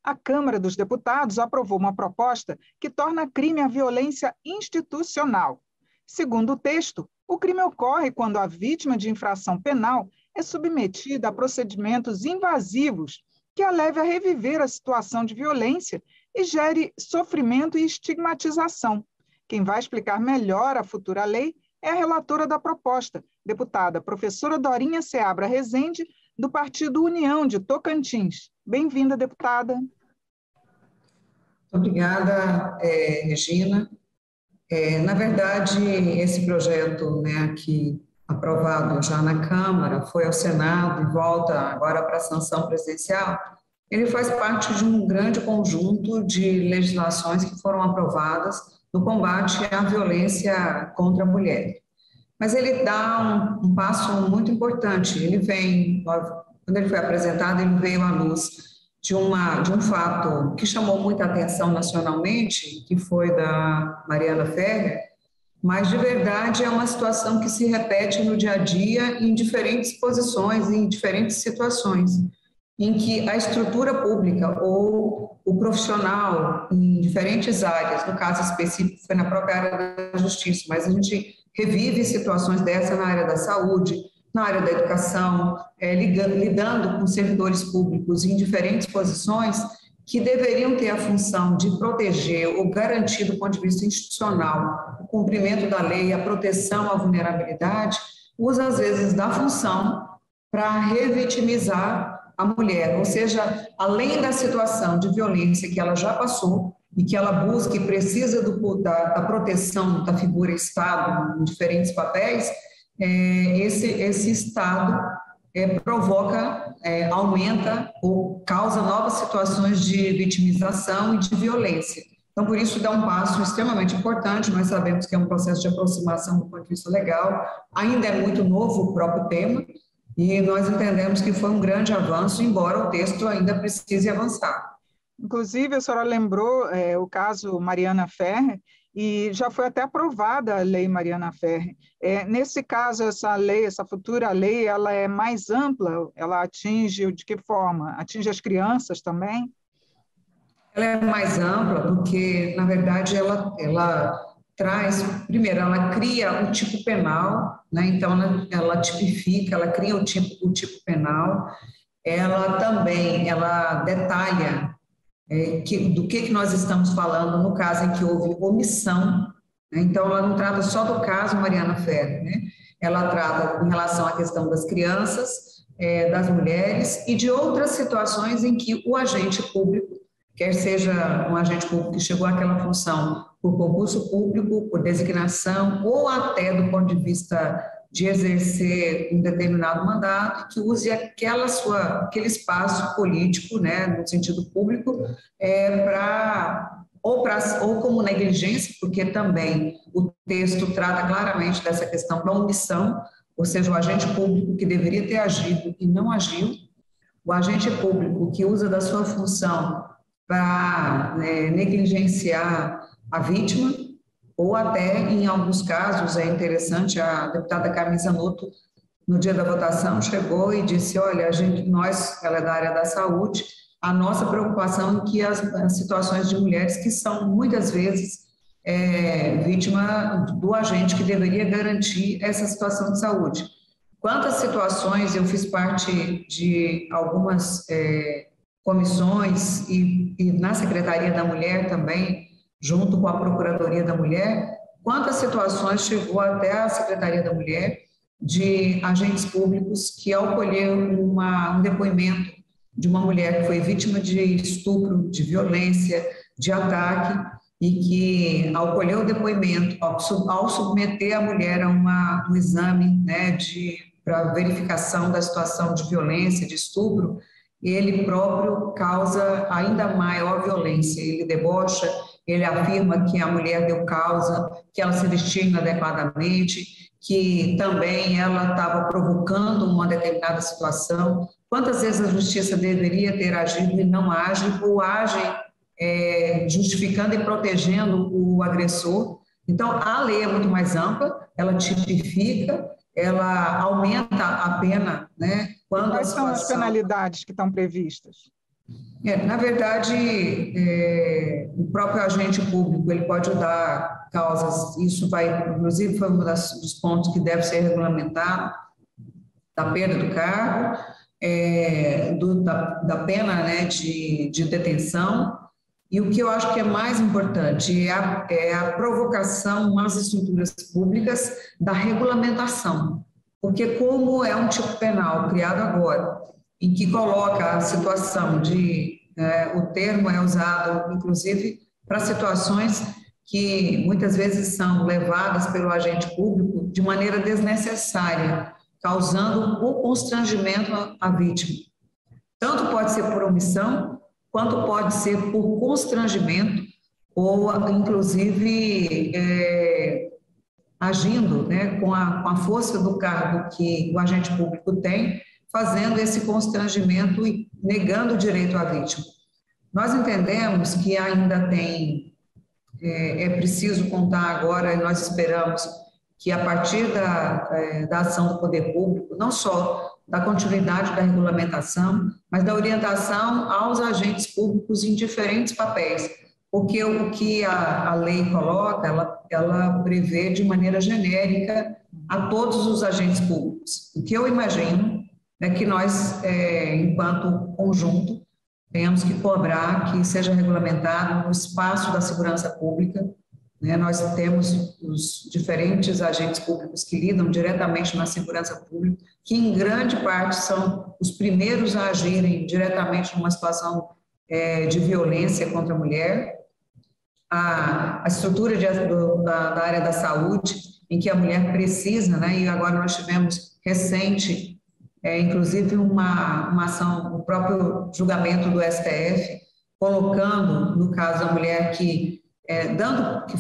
A Câmara dos Deputados aprovou uma proposta que torna crime a violência institucional. Segundo o texto, o crime ocorre quando a vítima de infração penal é submetida a procedimentos invasivos que a leve a reviver a situação de violência e gere sofrimento e estigmatização. Quem vai explicar melhor a futura lei é a relatora da proposta, deputada professora Dorinha Seabra Rezende, do Partido União de Tocantins. Bem-vinda, deputada. Obrigada, Regina. Na verdade, esse projeto, aqui aprovado já na Câmara, foi ao Senado e volta agora para a sanção presidencial, ele faz parte de um grande conjunto de legislações que foram aprovadas no combate à violência contra a mulher. Mas ele dá um passo muito importante. Quando ele foi apresentado, ele veio à luz de um fato que chamou muita atenção nacionalmente, que foi da Mariana Ferrer, mas de verdade é uma situação que se repete no dia a dia em diferentes posições, em diferentes situações, em que a estrutura pública ou o profissional em diferentes áreas, no caso específico foi na própria área da justiça, mas a gente revive situações dessa na área da saúde, na área da educação, lidando com servidores públicos em diferentes posições que deveriam ter a função de proteger ou garantir, do ponto de vista institucional, o cumprimento da lei, a proteção à vulnerabilidade, usa às vezes da função para revitimizar a mulher, ou seja, além da situação de violência que ela já passou e que ela busca e precisa da proteção da figura Estado em diferentes papéis, esse Estado provoca, aumenta ou causa novas situações de vitimização e de violência. Então, por isso, dá um passo extremamente importante. Nós sabemos que é um processo de aproximação do ponto de vista legal, ainda é muito novo o próprio tema, e nós entendemos que foi um grande avanço, embora o texto ainda precise avançar. Inclusive, a senhora lembrou o caso Mariana Ferrer, e já foi até aprovada a lei Mariana Ferrer. Nesse caso, essa lei, essa futura lei, ela é mais ampla? Ela atinge de que forma? Atinge as crianças também? Ela é mais ampla porque, na verdade, ela traz, primeiro, ela cria um tipo penal, então ela tipifica, ela cria o tipo penal, ela detalha do que nós estamos falando no caso em que houve omissão, então ela não trata só do caso Mariana Ferrer, ela trata em relação à questão das crianças, das mulheres e de outras situações em que o agente público, quer seja um agente público que chegou àquela função por concurso público, por designação ou até do ponto de vista de exercer um determinado mandato, que use aquele espaço político, no sentido público, ou como negligência, porque também o texto trata claramente dessa questão da omissão, ou seja, o agente público que deveria ter agido e não agiu, o agente público que usa da sua função para negligenciar a vítima, ou até, em alguns casos, é interessante, a deputada Carmen Zanotto, no dia da votação, chegou e disse, olha, ela é da área da saúde, a nossa preocupação é que as situações de mulheres que são, muitas vezes, vítima do agente que deveria garantir essa situação de saúde. Quantas situações, eu fiz parte de algumas comissões e na Secretaria da Mulher também, junto com a Procuradoria da Mulher, quantas situações chegou até a Secretaria da Mulher de agentes públicos que, ao colher um depoimento de uma mulher que foi vítima de estupro, de violência, de ataque, e que, ao colher o depoimento, ao submeter a mulher a um exame para verificação da situação de violência, de estupro, ele próprio causa ainda maior violência, ele debocha, ele afirma que a mulher deu causa, que ela se vestia inadequadamente, que também ela estava provocando uma determinada situação. Quantas vezes a justiça deveria ter agido e não age, ou age justificando e protegendo o agressor? Então, a lei é muito mais ampla, ela tipifica, ela aumenta a pena, Quais são as penalidades que estão previstas? Na verdade, o próprio agente público ele pode dar causas, isso vai, inclusive, foi um dos pontos que deve ser regulamentado, da perda do cargo, da pena, né, de detenção, e o que eu acho que é mais importante é a provocação às estruturas públicas da regulamentação, porque como é um tipo penal criado agora, em que coloca a situação o termo é usado, inclusive, para situações que muitas vezes são levadas pelo agente público de maneira desnecessária, causando o constrangimento à vítima. Tanto pode ser por omissão, quanto pode ser por constrangimento, ou, inclusive, agindo, né, com a força do cargo que o agente público tem, fazendo esse constrangimento e negando o direito à vítima. Nós entendemos que ainda é preciso contar agora, e nós esperamos que a partir da ação do poder público, não só da continuidade da regulamentação, mas da orientação aos agentes públicos em diferentes papéis, porque o que a lei coloca, ela prevê de maneira genérica a todos os agentes públicos. O que eu imagino é que nós, enquanto conjunto, tenhamos que cobrar que seja regulamentado no espaço da segurança pública, né? Nós temos os diferentes agentes públicos que lidam diretamente na segurança pública, que em grande parte são os primeiros a agirem diretamente numa situação de violência contra a mulher, a estrutura da área da saúde, em que a mulher precisa, né? E agora nós tivemos recente, inclusive uma ação, o próprio julgamento do STF, colocando, no caso da mulher que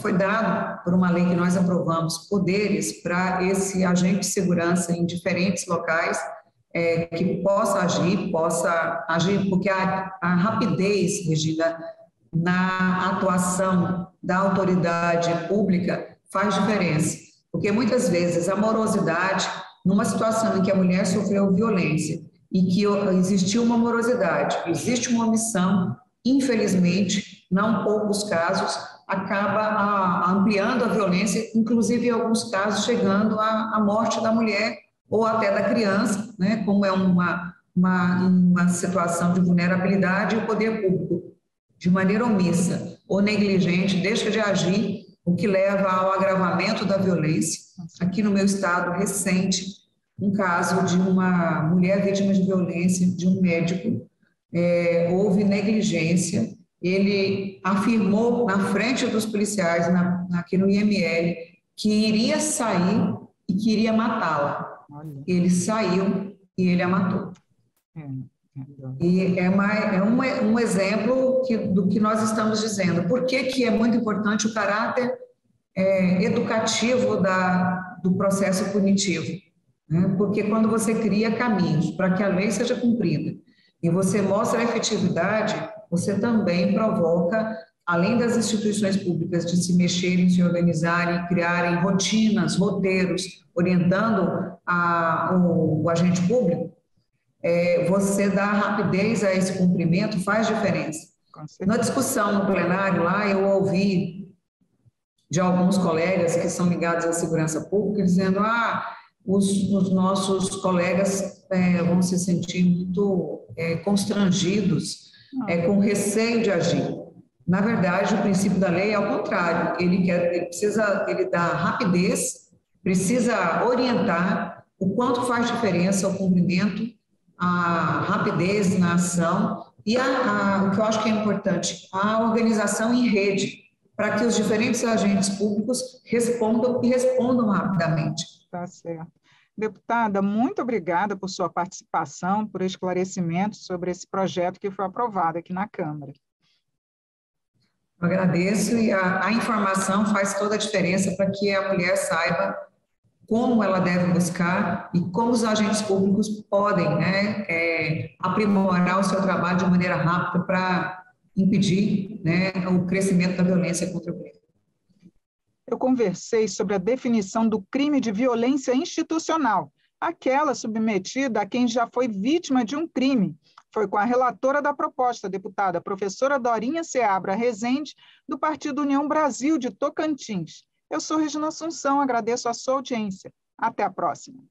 foi dado por uma lei que nós aprovamos, poderes para esse agente de segurança em diferentes locais, que possa agir, porque a rapidez, Regina, na atuação da autoridade pública faz diferença, porque muitas vezes a morosidade, numa situação em que a mulher sofreu violência e que existiu uma morosidade, existe uma omissão, infelizmente, não poucos casos, acaba ampliando a violência, inclusive em alguns casos chegando à morte da mulher ou até da criança, né? Como é uma situação de vulnerabilidade, e o poder público, de maneira omissa ou negligente, deixa de agir, o que leva ao agravamento da violência. Aqui no meu estado, recente, um caso de uma mulher vítima de violência, de um médico, houve negligência, ele afirmou na frente dos policiais, aqui no IML, que iria sair e que iria matá-la. Ele saiu e ele a matou. E é um exemplo do que nós estamos dizendo. Por que é muito importante o caráter educativo do processo punitivo? Né? Porque quando você cria caminhos para que a lei seja cumprida e você mostra a efetividade, você também provoca, além das instituições públicas de se mexerem, se organizarem, criarem rotinas, roteiros, orientando o agente público, você dá rapidez a esse cumprimento, faz diferença. Na discussão no plenário lá, eu ouvi de alguns colegas que são ligados à segurança pública dizendo: os nossos colegas vão se sentir muito constrangidos, com receio de agir. Na verdade, o princípio da lei é ao contrário, ele dá rapidez, precisa orientar o quanto faz diferença o cumprimento, a rapidez na ação e o que eu acho que é importante, a organização em rede, para que os diferentes agentes públicos respondam rapidamente. Tá certo. Deputada, muito obrigada por sua participação, por esclarecimentos sobre esse projeto que foi aprovado aqui na Câmara. Eu agradeço, e a informação faz toda a diferença para que a mulher saiba como ela deve buscar e como os agentes públicos podem, né, aprimorar o seu trabalho de maneira rápida para impedir, né, o crescimento da violência contra a mulher. Eu conversei sobre a definição do crime de violência institucional, aquela submetida a quem já foi vítima de um crime, Foi com a relatora da proposta, a deputada professora Dorinha Seabra Rezende, do Partido União Brasil de Tocantins. Eu sou Regina Assunção, agradeço a sua audiência. Até a próxima.